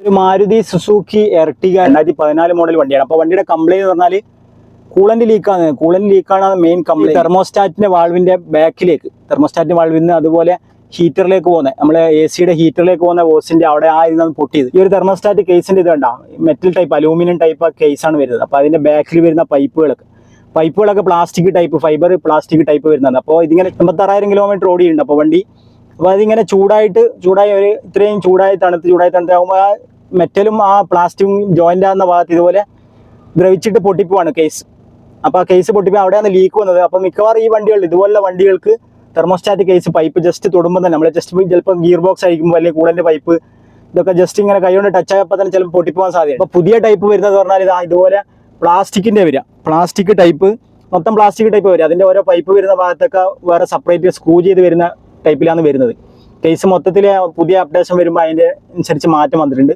ഒരു Maruti Suzuki Ertiga 2014 model വണ്ടിയാണ്. അപ്പോൾ വണ്ടിയുടെ കംപ്ലൈന്റ് എന്ന് പറഞ്ഞാൽ കൂളന്റ് ലീക്കാണ് മെയിൻ കംപ്ലൈന്റ്. തെർമോസ്റ്റാറ്റിന്റെ വാൾവിന്റെ ബാക്കിലേക്ക്, തെർമോസ്റ്റാറ്റിന്റെ വാൾവിൽ നിന്ന് അതുപോലെ ഹീറ്ററിലേക്ക് പോകുന്നത്, നമ്മളെ AC ഹീറ്ററിലേക്ക് പോകുന്ന ഓസിന്റെ അവിടെ ഇരുന്ന് പൊട്ടിയത്. ഈ ഒരു തെർമോസ്റ്റാറ്റ് കേസിന്റെ ഇത് കണ്ടാ മെറ്റൽ ടൈപ്പ്, അലൂമിനിയം ടൈപ്പ് കേസാണ് വരുന്നത്. അപ്പോൾ അതിന്റെ ബാക്കിൽ വരുന്ന പൈപ്പുകളൊക്കെ plastic type, fibre plastic type വരുന്നത്. അപ്പോൾ ഇതിങ്ങനെ 86,000 കിലോമീറ്റർ ഓടിയുണ്ട് അപ്പോൾ വണ്ടി. അപ്പോൾ അതിങ്ങനെ ചൂടായി ഒരു ഇത്രയും തണുത്താകുമ്പോൾ ആ മെറ്റലും ആ പ്ലാസ്റ്റിക്കും ജോയിന്റ് ആകുന്ന ഭാഗത്ത് ഇതുപോലെ ദ്രവിച്ചിട്ട് പൊട്ടിപ്പോവാണ് കേസ്. അപ്പോൾ ആ കേസ് പൊട്ടിപ്പോൾ അവിടെയാണ് ലീക്ക് വന്നത്. അപ്പോൾ മിക്കവാറും ഈ വണ്ടികളിൽ, ഇതുപോലുള്ള വണ്ടികൾക്ക് തെർമോസ്റ്റാറ്റ് കേസ് പൈപ്പ് ജസ്റ്റ് തൊടുമ്പോൾ തന്നെ, നമ്മൾ ജസ്റ്റ് ചിലപ്പോൾ ഗിയർ ബോക്സ് അടിക്കുമ്പോൾ അല്ലെങ്കിൽ കൂളന്റ് പൈപ്പ് ഇതൊക്കെ ജസ്റ്റ് ഇങ്ങനെ കൈകൊണ്ട് ടച്ച് ആയപ്പോൾ തന്നെ ചിലപ്പോൾ പൊട്ടിപ്പോകാൻ സാധ്യത. അപ്പോൾ പുതിയ ടൈപ്പ് വരുന്നത് പറഞ്ഞാൽ ഇതുപോലെ പ്ലാസ്റ്റിക്കിന്റെ വരിക, പ്ലാസ്റ്റിക് ടൈപ്പ്, മൊത്തം പ്ലാസ്റ്റിക് ടൈപ്പ് വരിക. അതിന്റെ ഓരോ പൈപ്പ് വരുന്ന ഭാഗത്തൊക്കെ വേറെ സെപ്പറേറ്റ് സ്ക്രൂ ചെയ്ത് വരുന്ന ടൈപ്പിലാണ് വരുന്നത്. കേസ് മൊത്തത്തിൽ പുതിയ അപ്ഡേഷൻ വരുമ്പോൾ അതിന്റെ അനുസരിച്ച് മാറ്റം വന്നിട്ടുണ്ട്.